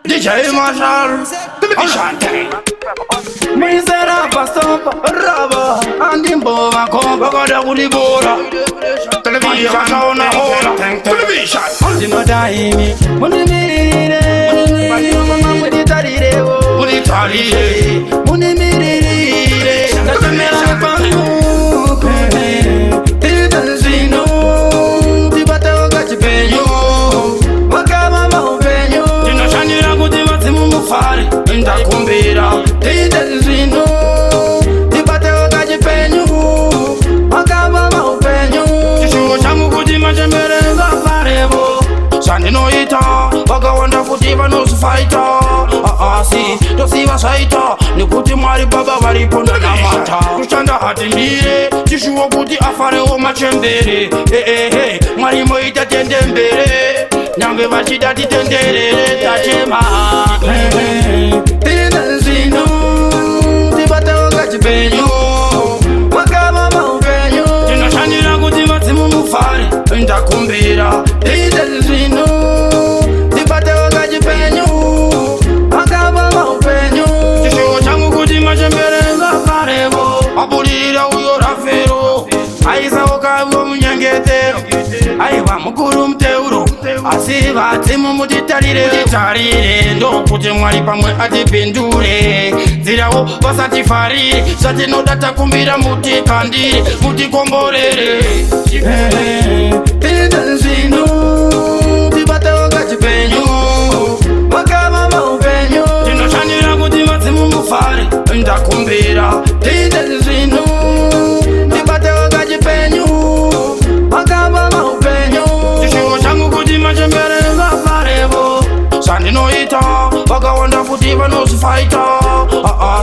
DJ Marshall, Ashante. Misera pastompa, raba, andimbo makompa, goda ulibora. Television, sauna hola, television. Sino daimi, muni mirire, muni tarire, muni tarire, muni mirire. Nakamera pangu, tita zino, tibata wakachi penyo, wakama mahupenyo. Tino shani rangu tiwati mumufari, ndakumbira, tita zino, tibata wakachi penyo, wakama mahupenyo. Chishuo changu kujima chembere ngafarebo, shani no ita, waka wanda kutiva no sufaita. Si, tosiva saita, nikuti mwari baba waliponda na mata. Kushanda hati mbire, chishuo kuti afare o machembere. Mwari moita tende mbere, nyambe vachida titendere tachema. Tine zino, tibata wakachi penyo, wakama maupenyo. Tino shanira kuti matimu mufari, ndakumbira. Tine zino, tibata wakachi penyo, abulira uyo rafero, aiza okawo munyangetero, aiwa mukuru mteuro, asiva timu mutitarire, ndo kuti mwari pamwe atipindure, zirawo vasatifarire, satinodata kumbira mutikandire, mutikomborere. Tine zino, tibata wakachi penyo, wakama maupenyo. Tinoshanira kuti matimu mufari, ndakumbira. Tine zino, tibate wakachi penyo, wakama maupenyo. Chishuo changu kuti machembere ngafarebo, sandinoita, wakawanda kutiva no sufaita.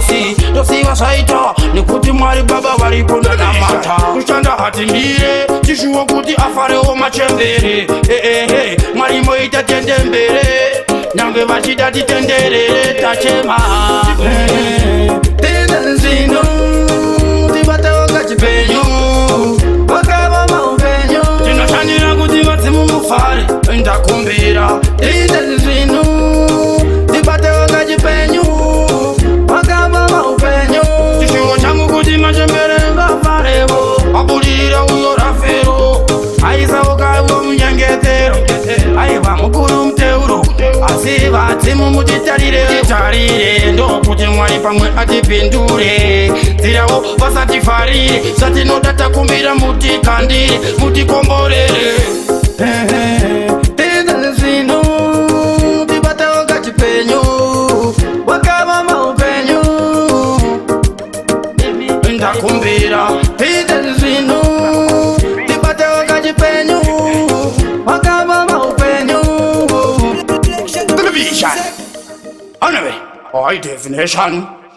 Si, tosiva saita, nikuti mwari baba waliponda na mata. Kushanda hati mbire, chishuo kuti afare o machembere. Mwari moita tende mbere, nyambe vachida titendere tachema. Tine zino, tibata wakachi penyo, wakama maupenyo. Tino shanira kuti matimu mufari, ndakumbira. Tine zino, tibata wakachi penyo, wakama maupenyo. Chishuo changu kuti machembere ngafarebo, abulira uyo rafero, aiza okawo munyangetero, aiwa mukuru mteuro, asiva timu mutitarire, ndo kuti mwari pamwe atipindure, zirawo vasatifarire, satinodata kumbira mutikandire, mutikomborere. Tine zino, tibata wakachi penyo, wakama maupenyo. Ndakumbira. Tine zino, tibata wakachi penyo, wakama maupenyo. Television, anyway, high definition.